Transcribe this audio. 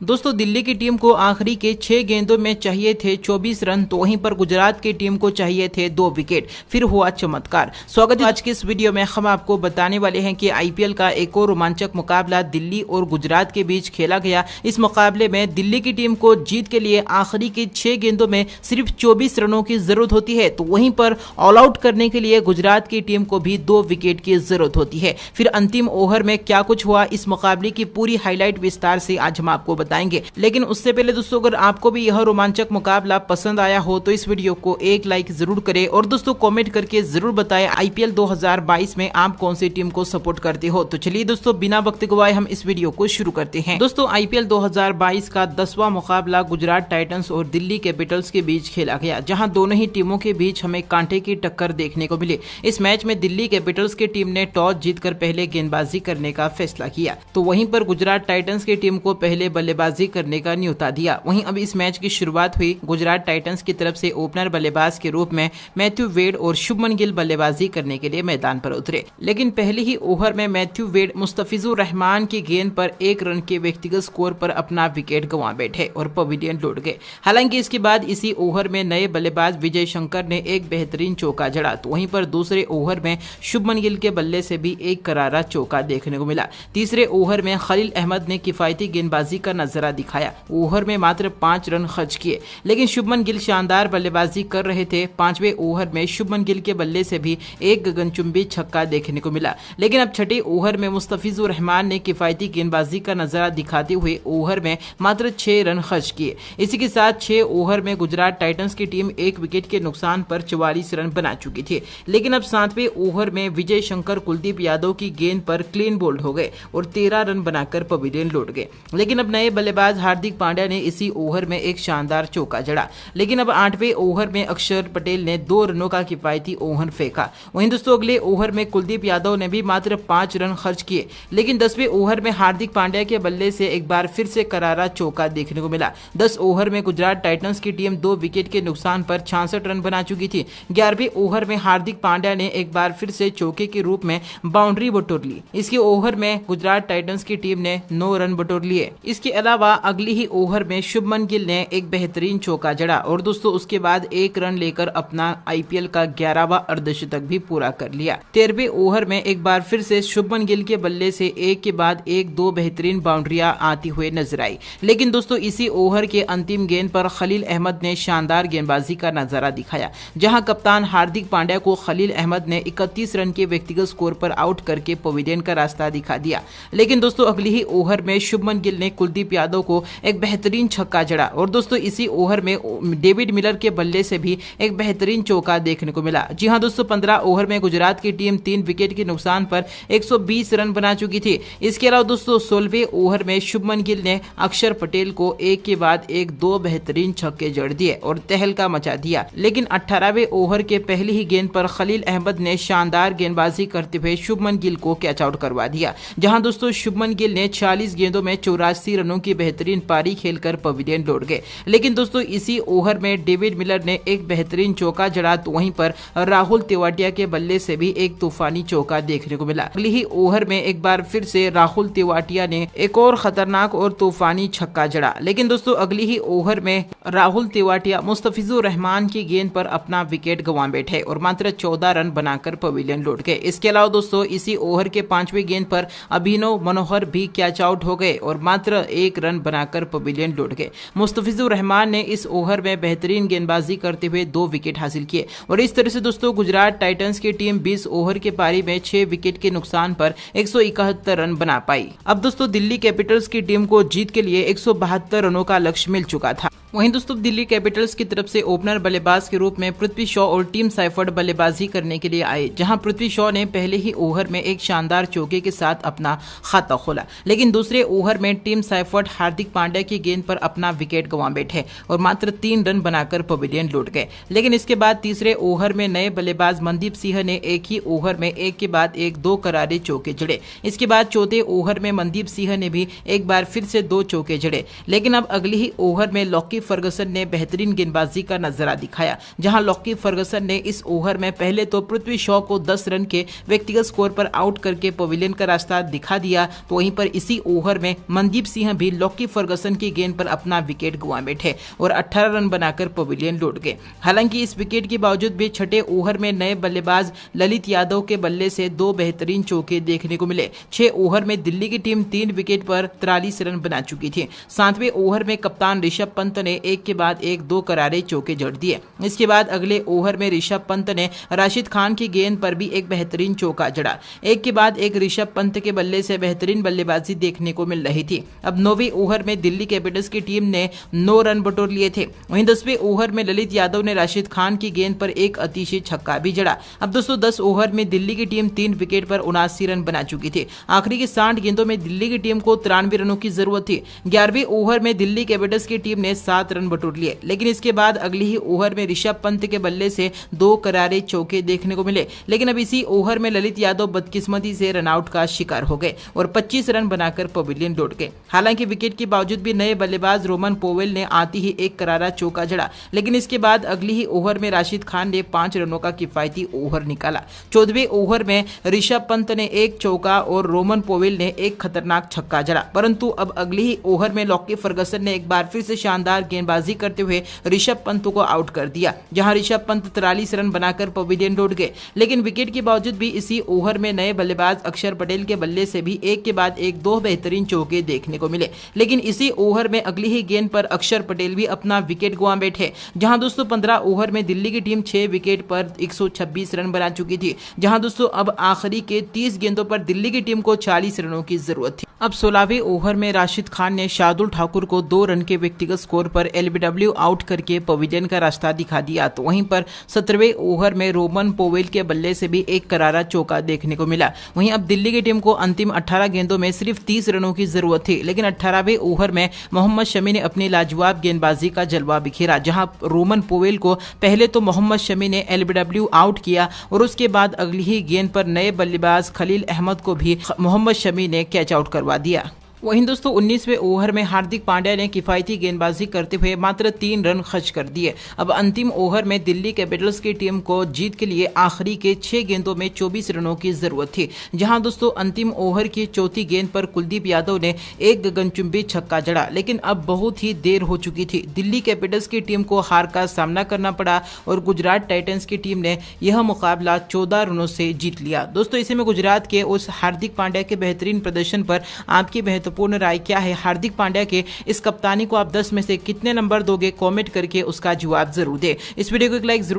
दोस्तों दिल्ली की टीम को आखिरी के 6 गेंदों में चाहिए थे 24 रन, तो वहीं पर गुजरात की टीम को चाहिए थे 2 विकेट। फिर हुआ चमत्कार। स्वागत है आज की इस वीडियो में। हम आपको बताने वाले हैं कि आईपीएल का एक और रोमांचक मुकाबला दिल्ली और गुजरात के बीच खेला गया। इस मुकाबले में दिल्ली की टीम को जीत के लिए आखिरी के 6 गेंदों में सिर्फ 24 रनों की जरूरत होती है, तो वहीं पर ऑल आउट करने के लिए गुजरात की टीम को भी 2 विकेट की जरूरत होती है। फिर अंतिम ओवर में क्या कुछ हुआ, इस मुकाबले की पूरी हाईलाइट विस्तार से आज हम आपको बताएंगे। लेकिन उससे पहले दोस्तों, अगर आपको भी यह रोमांचक मुकाबला पसंद आया हो तो इस वीडियो को एक लाइक जरूर करें और दोस्तों कमेंट करके जरूर बताएं आईपीएल 2022 में आप कौन सी टीम को सपोर्ट करते हो। तो चलिए दोस्तों, बिना वक्त गवाए हम इस वीडियो को शुरू करते हैं। दोस्तों आईपीएल 2022 का 10वां मुकाबला गुजरात टाइटंस और दिल्ली कैपिटल्स के बीच खेला गया, जहां दोनों ही टीमों के बीच हमें कांटे की टक्कर देखने को मिली। इस मैच में दिल्ली कैपिटल्स की टीम ने टॉस जीतकर पहले गेंदबाजी करने का फैसला किया, तो वहीं पर गुजरात टाइटंस की टीम को पहले बल्लेबाजी करने का न्योता दिया। वहीं अब इस मैच की शुरुआत हुई। गुजरात टाइटंस की तरफ से ओपनर बल्लेबाज के रूप में मैथ्यू वेड और शुभमन गिल बल्लेबाजी करने के लिए मैदान पर उतरे, लेकिन पहले ही ओवर में मैथ्यू वेड मुस्तफिजुर रहमान की गेंद पर 1 रन के व्यक्तिगत स्कोर पर अपना विकेट गंवा बैठे और पवेलियन लौट गए। हालांकि इसके बाद इसी ओवर में नए बल्लेबाज विजय शंकर ने एक बेहतरीन चौका जड़ा, तो वहीं पर दूसरे ओवर में शुभमन गिल के बल्ले से भी एक करारा चौका देखने को मिला। तीसरे ओवर में खलील अहमद ने किफायती गेंदबाजी का नजारा दिखाया। ओवर में मात्र 5 रन खर्च किए, लेकिन शुभमन गिल शानदार बल्लेबाजी कर रहे थे। 5वें ओवर में शुभमन गिल के बल्ले से भी एक गगनचुंबी छक्का देखने को मिला, लेकिन अब छठे ओवर में मुस्तफिजुर रहमान ने किफायती गेंदबाजी का नजारा दिखाते हुए ओवर में मात्र 6 रन खर्च किए। इसी के साथ 6 ओवर में गुजरात टाइटंस की टीम 1 विकेट के नुकसान पर 44 रन बना चुकी थी, लेकिन अब 7वें ओवर में विजय शंकर कुलदीप यादव की गेंद पर क्लीन बोल्ड हो गए और 13 रन बनाकर पवेलियन लौट गए। लेकिन अब नए बल्लेबाज हार्दिक पांड्या ने इसी ओवर में एक शानदार चौका जड़ा, लेकिन अब 8वें ओवर में अक्षर पटेल ने 2 रनों का किफायती ओवर फेंका। वहीं दोस्तों अगले ओवर में कुलदीप यादव ने भी मात्र 5 रन खर्च किए, लेकिन 10वें ओवर में हार्दिक पांड्या के बल्ले से एक बार फिर से करारा चौका देखने को मिला। 10 ओवर में गुजरात टाइटंस की टीम 2 विकेट के नुकसान पर 66 रन बना चुकी थी। 11वें ओवर में हार्दिक पांड्या ने एक बार फिर से चौके के रूप में बाउंड्री बटोर ली। इसके ओवर में गुजरात टाइटंस की टीम ने 9 रन बटोर लिए। इसके अलावा अगली ही ओवर में शुभमन गिल ने एक बेहतरीन चौका जड़ा और दोस्तों उसके बाद 1 रन लेकर अपना आईपीएल का 11वां अर्धशतक भी पूरा कर लिया। 13वें ओवर में एक बार फिर से शुभमन गिल के बल्ले से एक के बाद एक 2 बेहतरीन बाउंड्रियां आती हुए नजर आई, लेकिन दोस्तों इसी ओवर के अंतिम गेंद पर खलील अहमद ने शानदार गेंदबाजी का नजारा दिखाया, जहां कप्तान हार्दिक पांड्या को खलील अहमद ने 31 रन के व्यक्तिगत स्कोर पर आउट करके पवेलियन का रास्ता दिखा दिया। लेकिन दोस्तों अगली ही ओवर में शुभमन गिल ने कुलदीप यादव को एक बेहतरीन छक्का जड़ा और दोस्तों इसी ओवर में डेविड मिलर के बल्ले से भी एक बेहतरीन चौका देखने को मिला। जी हां दोस्तों, 15 ओवर में गुजरात की टीम 3 विकेट के नुकसान पर 120 रन बना चुकी थी। इसके अलावा दोस्तों 16वें ओवर में शुभमन गिल ने अक्षर पटेल को एक के बाद एक 2 बेहतरीन छक्के जड़ दिए और तहलका मचा दिया, लेकिन 18वें ओवर के पहली ही गेंद पर खलील अहमद ने शानदार गेंदबाजी करते हुए शुभमन गिल को कैच आउट करवा दिया, जहां दोस्तों शुभमन गिल ने 40 गेंदों में 84 रनों की बेहतरीन पारी खेलकर पवेलियन लौट गए। लेकिन दोस्तों इसी ओवर में डेविड मिलर ने एक बेहतरीन चौका जड़ा, तो वहीं पर राहुल तेवाटिया के बल्ले से भी एक तूफानी चौका देखने को मिला। अगली ही ओवर में एक बार फिर से राहुल तेवाटिया ने एक और खतरनाक और तूफानी छक्का जड़ा, लेकिन दोस्तों अगली ही ओवर में राहुल तेवाटिया मुस्तफिजुर रहमान की गेंद पर अपना विकेट गंवा बैठे और मात्र 14 रन बनाकर पवेलियन लौट गए। इसके अलावा दोस्तों इसी ओवर के 5वें गेंद पर अभिनव मनोहर भी कैच आउट हो गए और मात्र 1 रन बनाकर पवेलियन लौट गए। मुस्तफिजुर रहमान ने इस ओवर में बेहतरीन गेंदबाजी करते हुए 2 विकेट हासिल किए और इस तरह से दोस्तों गुजरात टाइटंस की टीम 20 ओवर के पारी में 6 विकेट के नुकसान पर 171 रन बना पाई। अब दोस्तों दिल्ली कैपिटल्स की टीम को जीत के लिए 172 रनों का लक्ष्य मिल चुका था। वहीं दोस्तों दिल्ली कैपिटल्स की तरफ से ओपनर बल्लेबाज के रूप में पृथ्वी शॉ और टीम साइफर्ड बल्लेबाजी करने के लिए आए, जहां पृथ्वी शॉ ने पहले ही ओवर में एक शानदार चौके के साथ अपना खाता खोला, लेकिन दूसरे ओवर में टीम साइफर्ड हार्दिक पांड्या की गेंद पर अपना विकेट गंवा बैठे और मात्र 3 रन बनाकर पवेलियन लौट गए। लेकिन इसके बाद तीसरे ओवर में नए बल्लेबाज मनदीप सिंह ने एक ही ओवर में एक के बाद एक 2 करारे चौके जड़े। इसके बाद चौथे ओवर में मनदीप सिंह ने भी एक बार फिर से 2 चौके जड़े, लेकिन अब अगली ही ओवर में लॉकी फर्गसन ने बेहतरीन गेंदबाजी का नजारा दिखाया, जहां लॉकी फर्गसन ने इस ओवर में पहले तो पृथ्वी शॉ को 10 रन के व्यक्तिगत स्कोर पर आउट करके पवेलियन का रास्ता दिखा दिया, तो वहीं पर इसी ओवर में मनदीप सिंह भी लॉकी फर्गसन की गेंद पर अपना विकेट गंवा बैठे और 18 रन बनाकर पवेलियन लौट गए। हालांकि इस विकेट के बावजूद भी छठे ओवर में नए बल्लेबाज ललित यादव के बल्ले से 2 बेहतरीन चौके देखने को मिले। 6 ओवर में दिल्ली की टीम 3 विकेट पर 43 रन बना चुकी थी। 7वें ओवर में कप्तान ऋषभ पंत ने एक के बाद एक 2 करारे चौके जड़ दिए। इसके बाद अगले ओवर में ऋषभ पंत ने राशिद खान की गेंद पर भी एक बेहतरीन चौका जड़ा। एक के बाद एक ऋषभ पंत के बल्ले से बेहतरीन बल्लेबाजी देखने को मिल रही थी। अब 9वें ओवर में दिल्ली कैपिटल्स की टीम ने 9 रन बटोर लिए थे। वहीं 10वें ओवर में ललित यादव ने राशिद खान की गेंद पर एक अतिशीय छक्का भी जड़ा। अब दोस्तों 10 ओवर में दिल्ली की टीम 3 विकेट पर 79 रन बना चुकी थी। आखिरी के 60 गेंदों में दिल्ली की टीम को 93 रनों की जरूरत थी। 11वें ओवर में दिल्ली कैपिटल्स की टीम ने 7 रन बटोर लिए, लेकिन इसके बाद अगले ही ओवर में ऋषभ पंत के बल्ले से 2 करारे चौके देखने को मिले। लेकिन अब इसी ओवर में ललित यादव बदकिस्मती से रनआउट का शिकार हो गए और 25 रन बनाकर पवेलियन लौट गए। हालांकि विकेट के बावजूद भी नए बल्लेबाज रोमन पोवेल ने आती ही एक करारा चौका जड़ा, लेकिन इसके बाद अगली ही ओवर में राशिद खान ने 5 रनों का किफायती ओवर निकाला। 14वें ओवर में ऋषभ पंत ने एक चौका और रोमन पोवेल ने एक खतरनाक छक्का जड़ा, परंतु अब अगले ही ओवर में लॉकी फर्गसन ने एक बार फिर से शानदार गेंदबाजी करते हुए ऋषभ पंत को आउट कर दिया, जहां ऋषभ पंत 43 रन बनाकर पवेलियन लौट गए। लेकिन विकेट के बावजूद भी इसी ओवर में नए बल्लेबाज अक्षर पटेल के बल्ले से भी एक के बाद एक 2 बेहतरीन चौके देखने को मिले। लेकिन इसी ओवर में अगली ही गेंद पर अक्षर पटेल भी अपना विकेट गंवा बैठे, जहां दोस्तों 15 ओवर में दिल्ली की टीम 6 विकेट पर 126 रन बना चुकी थी। जहां दोस्तों अब आखिरी के 30 गेंदों पर दिल्ली की टीम को 40 रनों की जरूरत थी। अब 16वें ओवर में राशिद खान ने शार्दुल ठाकुर को 2 रन के व्यक्तिगत स्कोर पर एलबीडब्ल्यू आउट करके पवेलियन का रास्ता दिखा दिया, तो वहीं पर 17वें ओवर में रोमन पोवेल के बल्ले से भी एक करारा चौका देखने को मिला। वहीं अब दिल्ली की टीम को अंतिम 18 गेंदों में सिर्फ 30 रनों की जरूरत थी, लेकिन 18वें ओवर में मोहम्मद शमी ने अपनी लाजवाब गेंदबाजी का जलवा बिखेरा, जहां रोमन पोवेल को पहले तो मोहम्मद शमी ने एलबीडब्ल्यू आउट किया और उसके बाद अगली ही गेंद पर नए बल्लेबाज खलील अहमद को भी मोहम्मद शमी ने कैच आउट करवा दिया। वहीं दोस्तों 19वें ओवर में हार्दिक पांड्या ने किफायती गेंदबाजी करते हुए मात्र 3 रन खर्च कर दिए। अब अंतिम ओवर में दिल्ली कैपिटल्स की टीम को जीत के लिए आखिरी के 6 गेंदों में 24 रनों की जरूरत थी, जहां दोस्तों अंतिम ओवर की चौथी गेंद पर कुलदीप यादव ने एक गगनचुंबी छक्का जड़ा, लेकिन अब बहुत ही देर हो चुकी थी। दिल्ली कैपिटल्स की टीम को हार का सामना करना पड़ा और गुजरात टाइटंस की टीम ने यह मुकाबला 14 रनों से जीत लिया। दोस्तों इसी में गुजरात के उस हार्दिक पांड्या के बेहतरीन प्रदर्शन पर आपकी पूर्ण राय क्या है? हार्दिक पांड्या के इस कप्तानी को आप 10 में से कितने नंबर दोगे? कमेंट करके उसका जवाब जरूर दें। इस वीडियो को एक लाइक जरूर